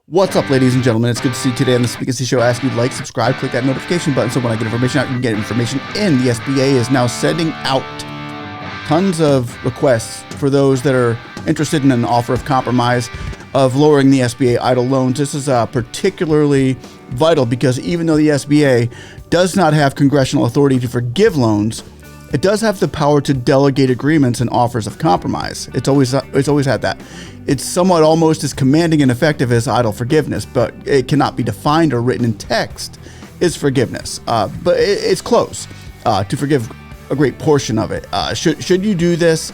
What's up, ladies and gentlemen? It's good to see you today on the SpeaknsEE Show. I ask you to like, subscribe, click that notification button so when I get information out, you can get information in. The SBA is now sending out tons of requests for those that are interested in an offer of compromise of lowering the SBA EIDL loans. This is particularly vital because even though the SBA does not have congressional authority to forgive loans, it does have the power to delegate agreements and offers of compromise. It's always had that. It's somewhat almost as commanding and effective as EIDL forgiveness, but it cannot be defined or written in text as forgiveness. But it's close to forgive a great portion of it. Should you do this?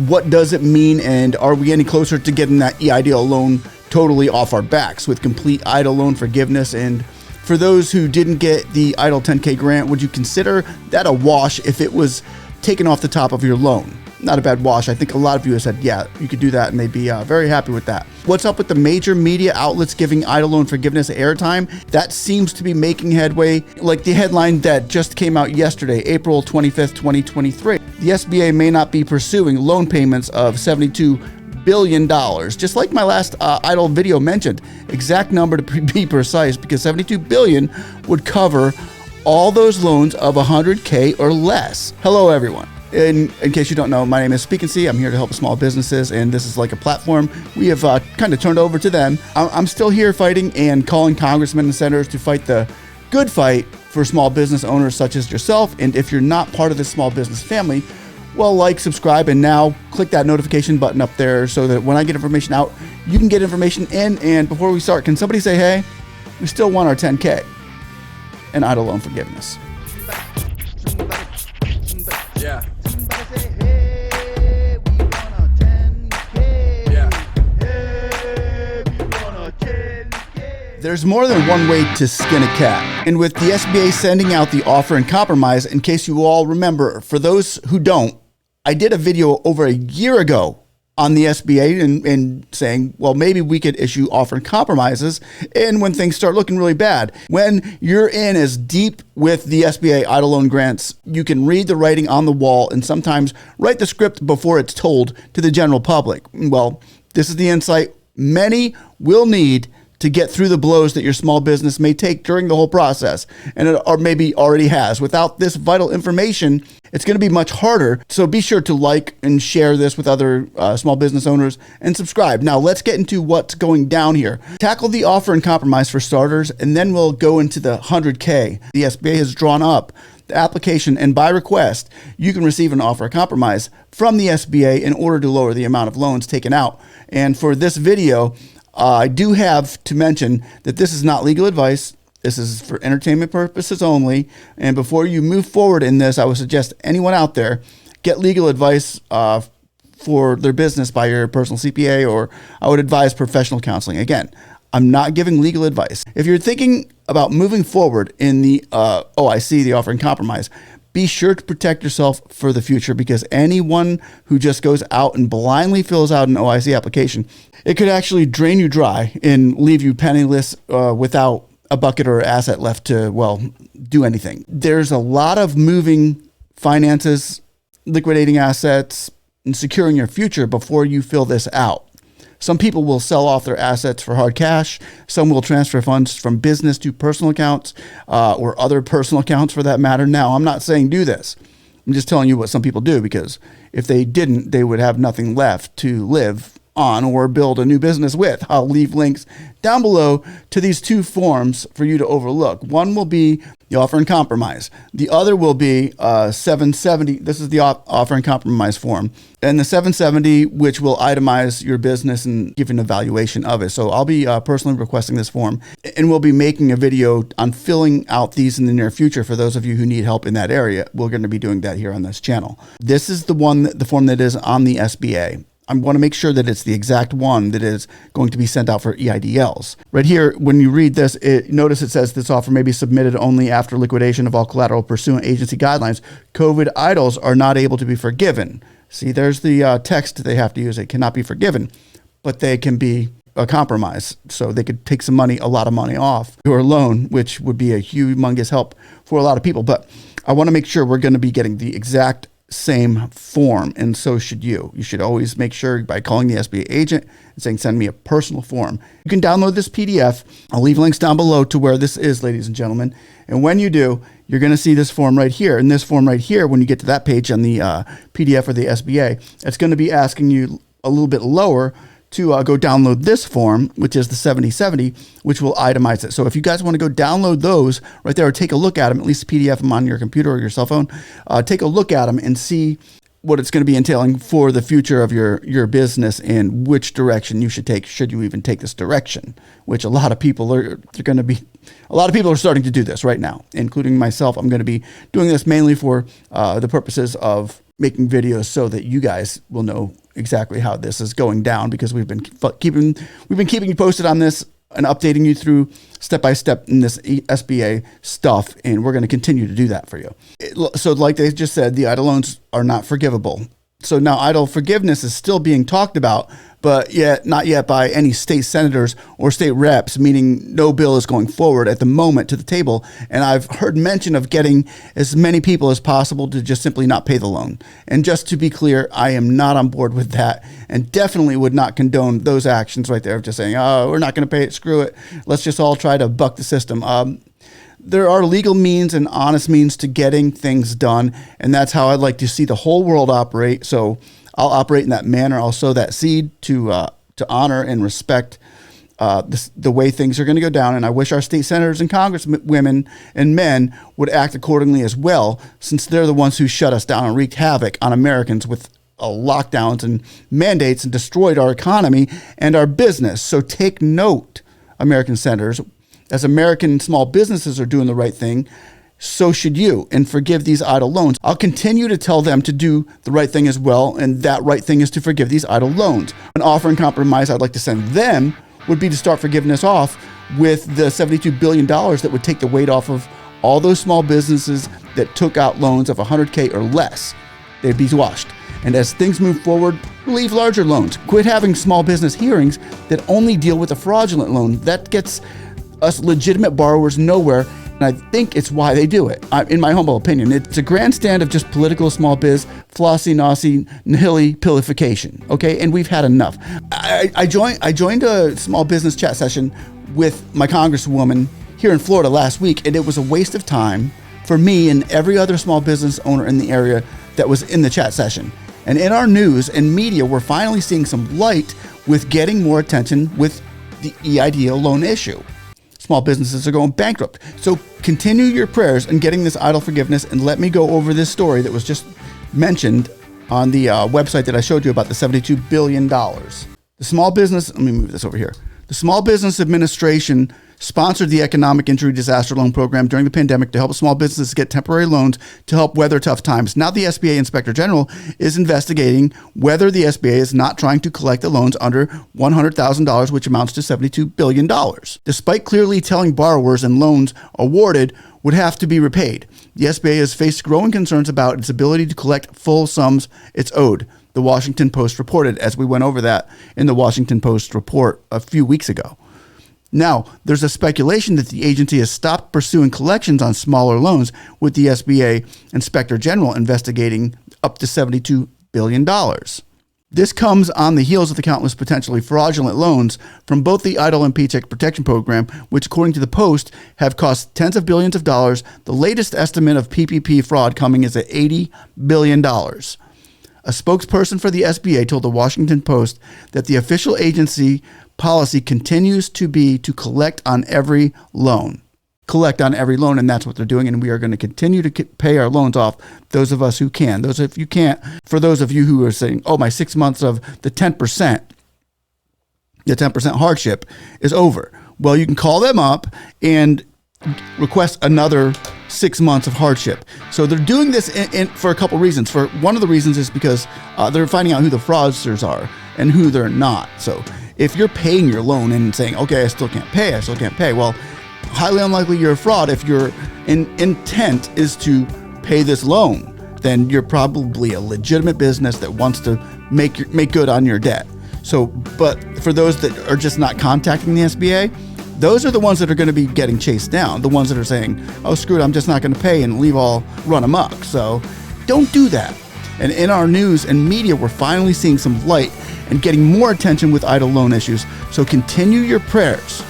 What does it mean? And are we any closer to getting that EIDL loan totally off our backs with complete EIDL loan forgiveness? And for those who didn't get the EIDL 10K grant, would you consider that a wash if it was taken off the top of your loan? Not a bad wash. I think a lot of you have said, yeah, you could do that, and they'd be very happy with that. What's up with the major media outlets giving EIDL loan forgiveness airtime? That seems to be making headway. Like the headline that just came out yesterday, April 25th, 2023. The SBA may not be pursuing loan payments of $72 billion. Just like my last EIDL video mentioned, exact number to be precise, because $72 billion would cover all those loans of $100K or less. Hello, everyone. In case you don't know, my name is speaknsee. I'm here to help small businesses, and this is like a platform we have kind of turned over to them. I'm still here fighting and calling congressmen and senators to fight the good fight for small business owners such as yourself. And if you're not part of this small business family, well, like, subscribe, and now click that notification button up there so that when I get information out, you can get information in. And before we start, can somebody say, hey, we still want our 10K and EIDL loan forgiveness? Yeah. There's more than one way to skin a cat. And with the SBA sending out the offering compromise, in case you all remember, for those who don't, I did a video over a year ago on the SBA and saying, well, maybe we could issue offering compromises and when things start looking really bad. When you're in as deep with the SBA EIDL loan grants, you can read the writing on the wall and sometimes write the script before it's told to the general public. Well, this is the insight many will need to get through the blows that your small business may take during the whole process, and it or maybe already has. Without this vital information, it's going to be much harder. So be sure to like and share this with other small business owners and subscribe. Now let's get into what's going down here. Tackle the offer and compromise for starters, and then we'll go into the 100K. The SBA has drawn up the application, and by request, you can receive an offer of compromise from the SBA in order to lower the amount of loans taken out. And for this video, I do have to mention that this is not legal advice. This is for entertainment purposes only. And before you move forward in this, I would suggest anyone out there get legal advice for their business by your personal CPA, or I would advise professional counseling. Again, I'm not giving legal advice. If you're thinking about moving forward in the OIC, the offering compromise, be sure to protect yourself for the future, because anyone who just goes out and blindly fills out an OIC application, it could actually drain you dry and leave you penniless without a bucket or asset left to, well, do anything. There's a lot of moving finances, liquidating assets, and securing your future before you fill this out. Some people will sell off their assets for hard cash. Some will transfer funds from business to personal accounts or other personal accounts for that matter. Now, I'm not saying do this. I'm just telling you what some people do, because if they didn't, they would have nothing left to live on or build a new business with. I'll leave links down below to these two forms for you to overlook. One will be the offering compromise. The other will be 770. This is the offering compromise form. And the 770, which will itemize your business and give an evaluation of it. So I'll be personally requesting this form, and we'll be making a video on filling out these in the near future for those of you who need help in that area. We're going to be doing that here on this channel. This is the form that is on the SBA. I want to make sure that it's the exact one that is going to be sent out for EIDLs. Right here, when you read this, notice it says this offer may be submitted only after liquidation of all collateral pursuant agency guidelines. COVID EIDLs are not able to be forgiven. See, there's the text they have to use. It cannot be forgiven, but they can be a compromise. So they could take some money, a lot of money off your loan, which would be a humongous help for a lot of people. But I want to make sure we're going to be getting the exact same form, and so should you. You should always make sure by calling the SBA agent and saying, send me a personal form. You can download this PDF. I'll leave links down below to where this is, ladies and gentlemen. And when you do, you're going to see this form right here. And this form right here, when you get to that page on the PDF or the SBA, it's going to be asking you a little bit lower to go download this form, which is the 7070, which will itemize it. So if you guys want to go download those right there, or take a look at them, at least PDF them on your computer or your cell phone, take a look at them and see what it's going to be entailing for the future of your business and which direction you should take, should you even take this direction, which a lot of people are starting to do this right now, including myself. I'm going to be doing this mainly for the purposes of making videos so that you guys will know exactly how this is going down, because we've been keeping you posted on this and updating you through step by step in this SBA stuff, and we're going to continue to do that for you. So like they just said, the EIDL loans are not forgivable. So now EIDL forgiveness is still being talked about, but yet not yet by any state senators or state reps, meaning no bill is going forward at the moment to the table. And I've heard mention of getting as many people as possible to just simply not pay the loan. And just to be clear, I am not on board with that, and definitely would not condone those actions right there of just saying, oh, we're not going to pay it, screw it. Let's just all try to buck the system. There are legal means and honest means to getting things done, and that's how I'd like to see the whole world operate. So I'll operate in that manner. I'll sow that seed to honor and respect the way things are going to go down. And I wish our state senators and congresswomen and men would act accordingly as well, since they're the ones who shut us down and wreaked havoc on Americans with lockdowns and mandates and destroyed our economy and our business. So take note, American senators. As American small businesses are doing the right thing, so should you, and forgive these EIDL loans. I'll continue to tell them to do the right thing as well, and that right thing is to forgive these EIDL loans. An offering compromise I'd like to send them would be to start forgiveness off with the $72 billion that would take the weight off of all those small businesses that took out loans of $100K or less. They'd be washed. And as things move forward, leave larger loans. Quit having small business hearings that only deal with a fraudulent loan. That gets us legitimate borrowers nowhere, and I think it's why they do it. In my humble opinion, it's a grandstand of just political small biz, flossy, nosy, nihili pillification. Okay, and we've had enough. I joined a small business chat session with my congresswoman here in Florida last week, and it was a waste of time for me and every other small business owner in the area that was in the chat session. And in our news and media, we're finally seeing some light with getting more attention with the EIDL loan issue. Small businesses are going bankrupt. So continue your prayers in getting this EIDL forgiveness, and let me go over this story that was just mentioned on the website that I showed you about the $72 billion. The small business, let me move this over here. The Small Business Administration sponsored the Economic Injury Disaster Loan Program during the pandemic to help small businesses get temporary loans to help weather tough times. Now the SBA Inspector General is investigating whether the SBA is not trying to collect the loans under $100,000, which amounts to $72 billion, despite clearly telling borrowers and loans awarded would have to be repaid. The SBA has faced growing concerns about its ability to collect full sums it's owed. The Washington Post reported, as we went over that in the Washington Post report a few weeks ago. Now, there's a speculation that the agency has stopped pursuing collections on smaller loans, with the SBA Inspector General investigating up to $72 billion. This comes on the heels of the countless potentially fraudulent loans from both the EIDL and Paycheck Protection Program, which, according to the Post, have cost tens of billions of dollars. The latest estimate of PPP fraud coming is at $80 billion. A spokesperson for the SBA told the Washington Post that the official agency policy continues to be to collect on every loan. And that's what they're doing, and we are going to continue to pay our loans off, those of us who can. Those of you can't, for those of you who are saying, oh, my 6 months of the 10% hardship is over. Well, you can call them up and request another 6 months of hardship. So they're doing this for a couple reasons. For one of the reasons is because they're finding out who the fraudsters are and who they're not. So if you're paying your loan and saying, okay, I still can't pay, well, highly unlikely you're a fraud. If your intent is to pay this loan, then you're probably a legitimate business that wants to make good on your debt. So, but for those that are just not contacting the SBA, those are the ones that are going to be getting chased down. The ones that are saying, oh, screw it, I'm just not going to pay, and leave all run amok. So don't do that. And in our news and media, we're finally seeing some light and getting more attention with EIDL loan issues. So continue your prayers.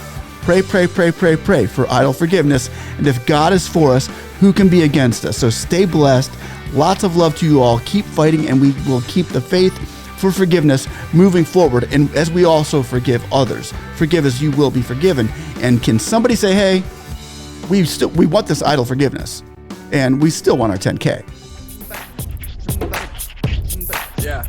Pray for EIDL forgiveness. And if God is for us, who can be against us? So stay blessed. Lots of love to you all. Keep fighting, and we will keep the faith for forgiveness moving forward. And as we also forgive others, forgive as you will be forgiven. And can somebody say, hey, we want this EIDL forgiveness, and we still want our 10K. Yeah.